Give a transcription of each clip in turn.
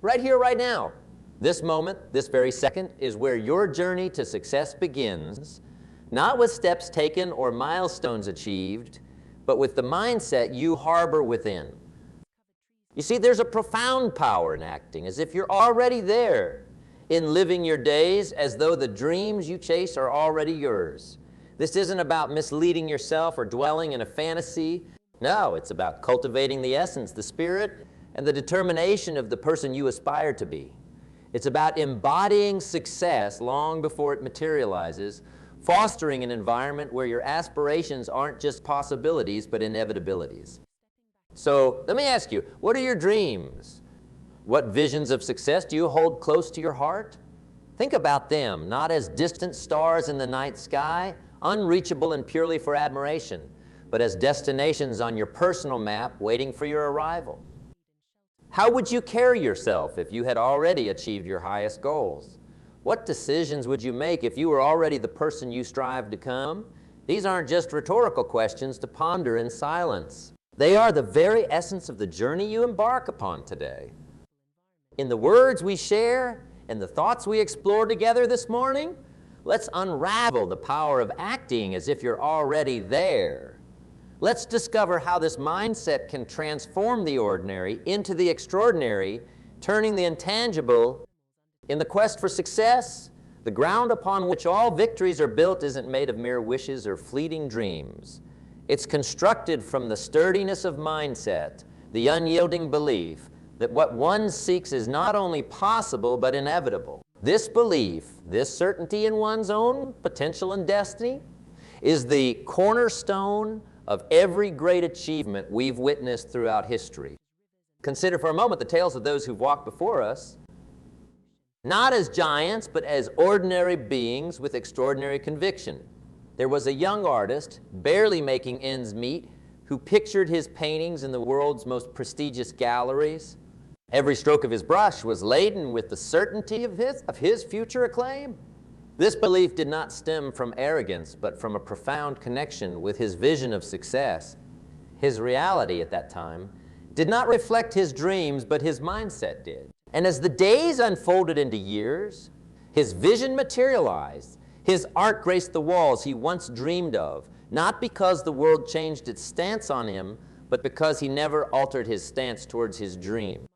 Right here, right now. This moment, this very second, is where your journey to success begins, not with steps taken or milestones achieved, but with the mindset you harbor within. You see, there's a profound power in acting, as if you're already there, in living your days as though the dreams you chase are already yours. This isn't about misleading yourself or dwelling in a fantasy. No, it's about cultivating the essence, the spirit, and the determination of the person you aspire to be. It's about embodying success long before it materializes, fostering an environment where your aspirations aren't just possibilities, but inevitabilities. So let me ask you, what are your dreams? What visions of success do you hold close to your heart? Think about them, not as distant stars in the night sky, unreachable and purely for admiration, but as destinations on your personal map waiting for your arrival. How would you carry yourself if you had already achieved your highest goals? What decisions would you make if you were already the person you strive to become? These aren't just rhetorical questions to ponder in silence. They are the very essence of the journey you embark upon today. In the words we share and the thoughts we explore together this morning, let's unravel the power of acting as if you're already there. Let's discover how this mindset can transform the ordinary into the extraordinary, turning the intangible. In the quest for success, the ground upon which all victories are built isn't made of mere wishes or fleeting dreams. It's constructed from the sturdiness of mindset, the unyielding belief that what one seeks is not only possible but inevitable. This belief, this certainty in one's own potential and destiny, is the cornerstone of every great achievement we've witnessed throughout history. Consider for a moment the tales of those who've walked before us, not as giants, but as ordinary beings with extraordinary conviction. There was a young artist, barely making ends meet, who pictured his paintings in the world's most prestigious galleries. Every stroke of his brush was laden with the certainty of his future acclaim. This belief did not stem from arrogance, but from a profound connection with his vision of success. His reality at that time did not reflect his dreams, but his mindset did. And as the days unfolded into years, his vision materialized. His art graced the walls he once dreamed of, not because the world changed its stance on him, but because he never altered his stance towards his dream.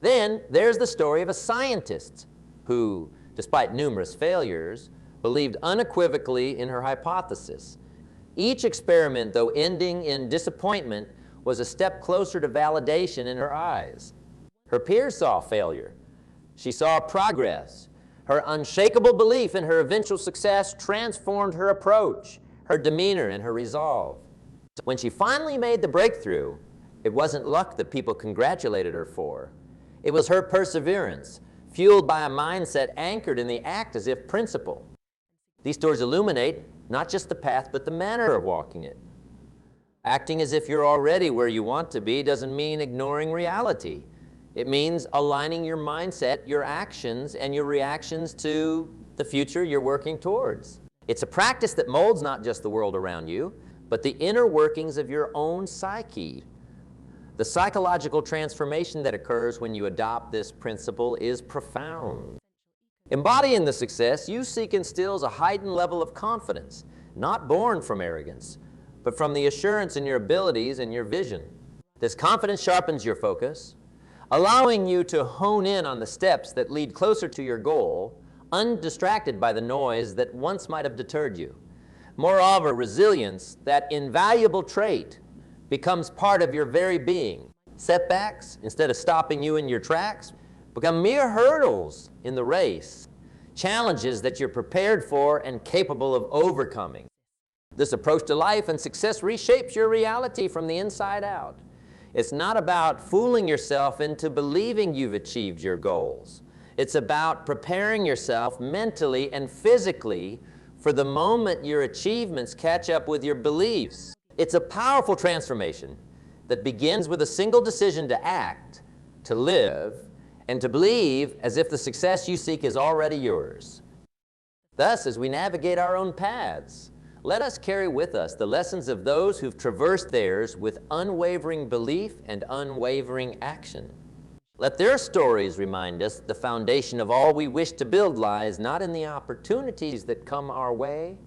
Then there's the story of a scientist who, despite numerous failures, believed unequivocally in her hypothesis. Each experiment, though ending in disappointment, was a step closer to validation in her eyes. Her peers saw failure. She saw progress. Her unshakable belief in her eventual success transformed her approach, her demeanor, and her resolve. When she finally made the breakthrough, it wasn't luck that people congratulated her for. It was her perseverance, fueled by a mindset anchored in the act as if principle. These stories illuminate not just the path, but the manner of walking it. Acting as if you're already where you want to be doesn't mean ignoring reality. It means aligning your mindset, your actions, and your reactions to the future you're working towards. It's a practice that molds not just the world around you, but the inner workings of your own psyche. The psychological transformation that occurs when you adopt this principle is profound. Embodying the success you seek instills a heightened level of confidence, not born from arrogance, but from the assurance in your abilities and your vision. This confidence sharpens your focus, allowing you to hone in on the steps that lead closer to your goal, undistracted by the noise that once might have deterred you. Moreover, resilience, that invaluable trait, becomes part of your very being. Setbacks, instead of stopping you in your tracks, become mere hurdles in the race, challenges that you're prepared for and capable of overcoming. This approach to life and success reshapes your reality from the inside out. It's not about fooling yourself into believing you've achieved your goals. It's about preparing yourself mentally and physically for the moment your achievements catch up with your beliefs. It's a powerful transformation that begins with a single decision to act, to live, and to believe as if the success you seek is already yours. Thus, as we navigate our own paths, let us carry with us the lessons of those who've traversed theirs with unwavering belief and unwavering action. Let their stories remind us the foundation of all we wish to build lies not in the opportunities that come our way,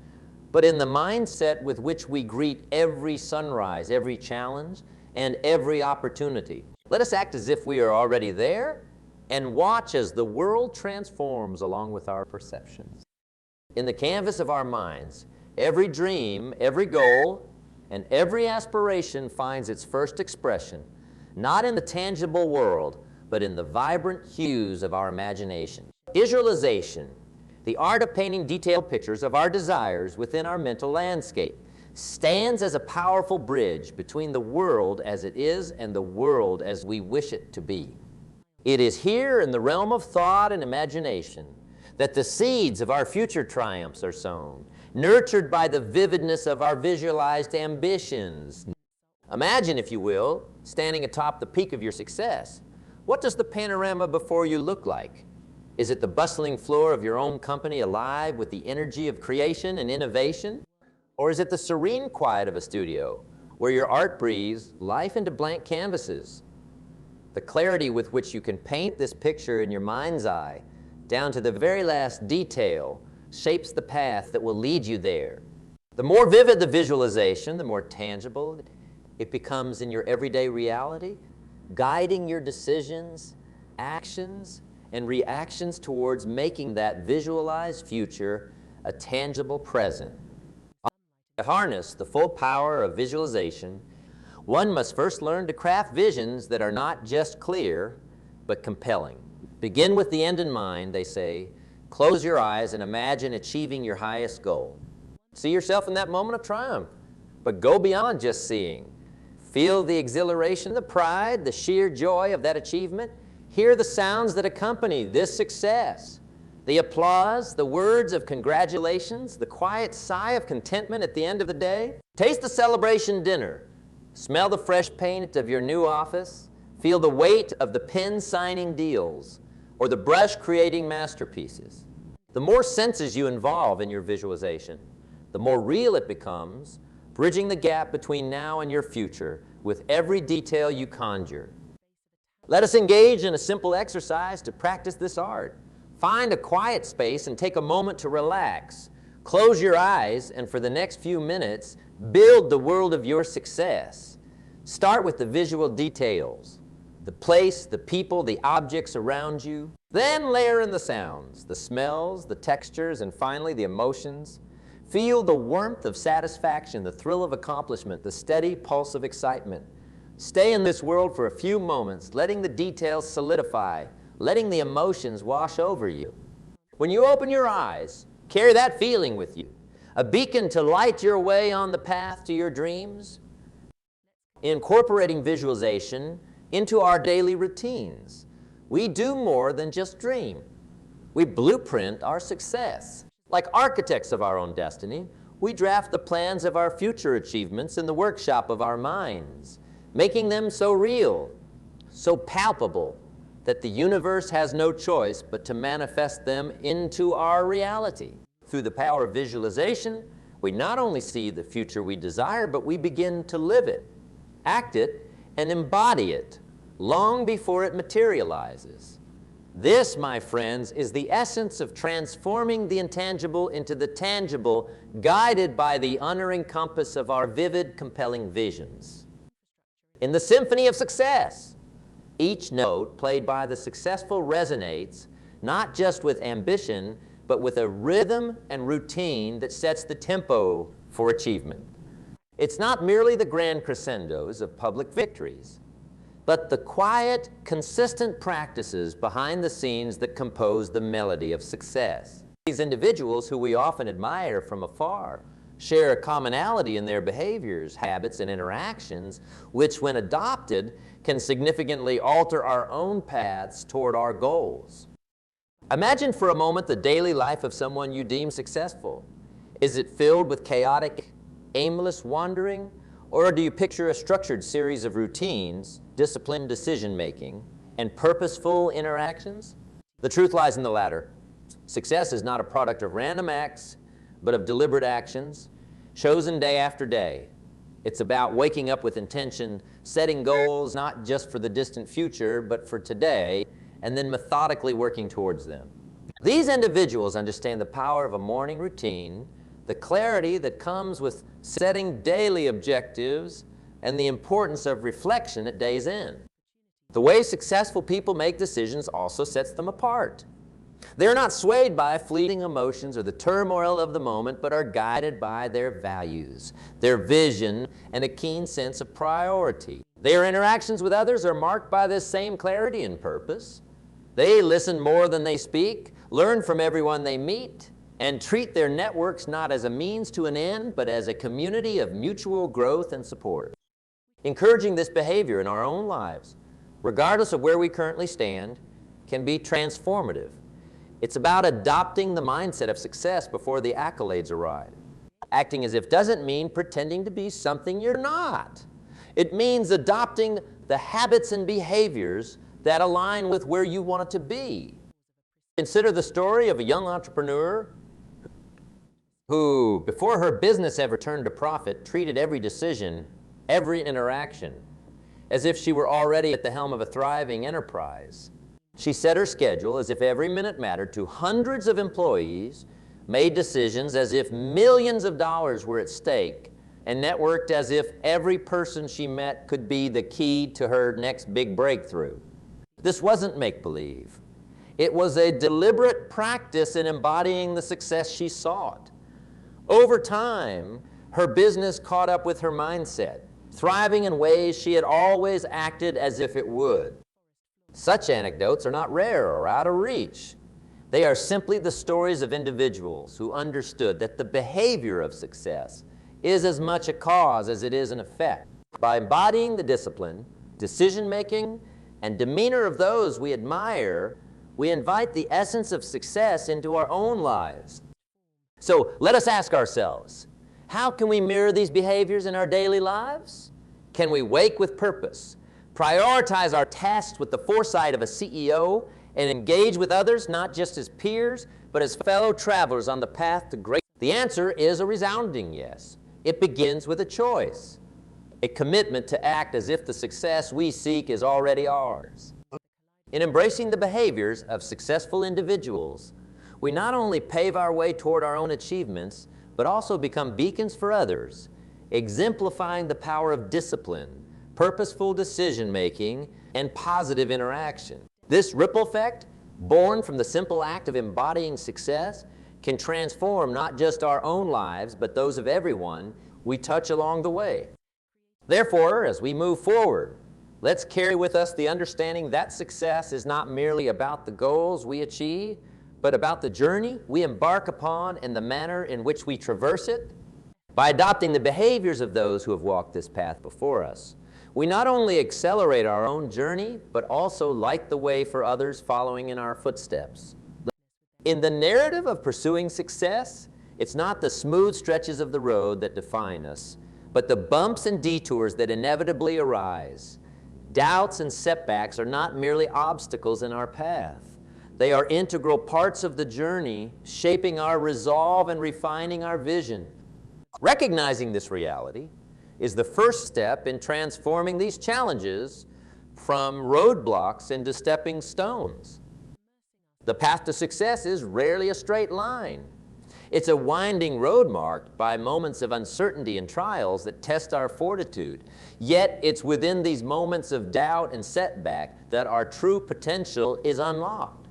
but in the mindset with which we greet every sunrise, every challenge, and every opportunity. Let us act as if we are already there and watch as the world transforms along with our perceptions. In the canvas of our minds, every dream, every goal, and every aspiration finds its first expression, not in the tangible world, but in the vibrant hues of our imagination. Visualization, the art of painting detailed pictures of our desires within our mental landscape, stands as a powerful bridge between the world as it is and the world as we wish it to be. It is here in the realm of thought and imagination that the seeds of our future triumphs are sown, nurtured by the vividness of our visualized ambitions. Imagine, if you will, standing atop the peak of your success. What does the panorama before you look like? Is it the bustling floor of your own company alive with the energy of creation and innovation? Or is it the serene quiet of a studio where your art breathes life into blank canvases? The clarity with which you can paint this picture in your mind's eye, down to the very last detail, shapes the path that will lead you there. The more vivid the visualization, the more tangible it becomes in your everyday reality, guiding your decisions, actions, and reactions towards making that visualized future a tangible present. To harness the full power of visualization, one must first learn to craft visions that are not just clear, but compelling. Begin with the end in mind, they say. Close your eyes and imagine achieving your highest goal. See yourself in that moment of triumph, but go beyond just seeing. Feel the exhilaration, the pride, the sheer joy of that achievement. Hear the sounds that accompany this success. The applause, the words of congratulations, the quiet sigh of contentment at the end of the day. Taste the celebration dinner. Smell the fresh paint of your new office. Feel the weight of the pen signing deals or the brush creating masterpieces. The more senses you involve in your visualization, the more real it becomes, bridging the gap between now and your future with every detail you conjure. Let us engage in a simple exercise to practice this art. Find a quiet space and take a moment to relax. Close your eyes and for the next few minutes, build the world of your success. Start with the visual details, the place, the people, the objects around you. Then layer in the sounds, the smells, the textures, and finally the emotions. Feel the warmth of satisfaction, the thrill of accomplishment, the steady pulse of excitement. Stay in this world for a few moments, letting the details solidify, letting the emotions wash over you. When you open your eyes, carry that feeling with you, a beacon to light your way on the path to your dreams. Incorporating visualization into our daily routines, we do more than just dream. We blueprint our success. Like architects of our own destiny, we draft the plans of our future achievements in the workshop of our minds, making them so real, so palpable, that the universe has no choice but to manifest them into our reality. Through the power of visualization, we not only see the future we desire, but we begin to live it, act it, and embody it long before it materializes. This, my friends, is the essence of transforming the intangible into the tangible, guided by the unerring compass of our vivid, compelling visions. In the symphony of success, each note played by the successful resonates not just with ambition, but with a rhythm and routine that sets the tempo for achievement. It's not merely the grand crescendos of public victories, but the quiet, consistent practices behind the scenes that compose the melody of success. These individuals, who we often admire from afar, share a commonality in their behaviors, habits, and interactions, which, when adopted, can significantly alter our own paths toward our goals. Imagine for a moment the daily life of someone you deem successful. Is it filled with chaotic, aimless wandering, or do you picture a structured series of routines, disciplined decision-making, and purposeful interactions? The truth lies in the latter. Success is not a product of random acts, but of deliberate actions, chosen day after day. It's about waking up with intention, setting goals not just for the distant future, but for today, and then methodically working towards them. These individuals understand the power of a morning routine, the clarity that comes with setting daily objectives, and the importance of reflection at day's end. The way successful people make decisions also sets them apart. They're not swayed by fleeting emotions or the turmoil of the moment, but are guided by their values, their vision, and a keen sense of priority. Their interactions with others are marked by this same clarity and purpose. They listen more than they speak, learn from everyone they meet, and treat their networks not as a means to an end, but as a community of mutual growth and support. Encouraging this behavior in our own lives, regardless of where we currently stand, can be transformative. It's about adopting the mindset of success before the accolades arrive. Acting as if doesn't mean pretending to be something you're not. It means adopting the habits and behaviors that align with where you want it to be. Consider the story of a young entrepreneur who, before her business ever turned a profit, treated every decision, every interaction, as if she were already at the helm of a thriving enterprise. She set her schedule as if every minute mattered to hundreds of employees, made decisions as if millions of dollars were at stake, and networked as if every person she met could be the key to her next big breakthrough. This wasn't make-believe. It was a deliberate practice in embodying the success she sought. Over time, her business caught up with her mindset, thriving in ways she had always acted as if it would. Such anecdotes are not rare or out of reach. They are simply the stories of individuals who understood that the behavior of success is as much a cause as it is an effect. By embodying the discipline, decision-making, and demeanor of those we admire, we invite the essence of success into our own lives. So let us ask ourselves, how can we mirror these behaviors in our daily lives? Can we wake with purpose, prioritize our tasks with the foresight of a CEO, and engage with others not just as peers, but as fellow travelers on the path to greatness? The answer is a resounding yes. It begins with a choice, a commitment to act as if the success we seek is already ours. In embracing the behaviors of successful individuals, we not only pave our way toward our own achievements, but also become beacons for others, exemplifying the power of discipline, purposeful decision-making, and positive interaction. This ripple effect, born from the simple act of embodying success, can transform not just our own lives, but those of everyone we touch along the way. Therefore, as we move forward, let's carry with us the understanding that success is not merely about the goals we achieve, but about the journey we embark upon and the manner in which we traverse it. By adopting the behaviors of those who have walked this path before us, we not only accelerate our own journey, but also light the way for others following in our footsteps. In the narrative of pursuing success, it's not the smooth stretches of the road that define us, but the bumps and detours that inevitably arise. Doubts and setbacks are not merely obstacles in our path. They are integral parts of the journey, shaping our resolve and refining our vision. Recognizing this reality is the first step in transforming these challenges from roadblocks into stepping stones. The path to success is rarely a straight line. It's a winding road marked by moments of uncertainty and trials that test our fortitude. Yet it's within these moments of doubt and setback that our true potential is unlocked.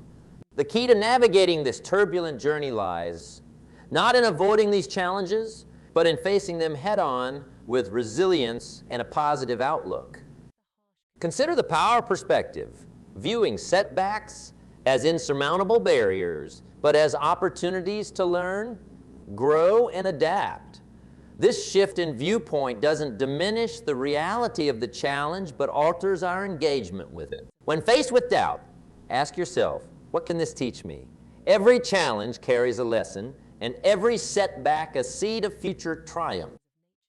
The key to navigating this turbulent journey lies not in avoiding these challenges, but in facing them head-on with resilience and a positive outlook. Consider the power of perspective, viewing setbacks as insurmountable barriers, but as opportunities to learn, grow, and adapt. This shift in viewpoint doesn't diminish the reality of the challenge, but alters our engagement with it. When faced with doubt, ask yourself, what can this teach me? Every challenge carries a lesson, and every setback a seed of future triumph.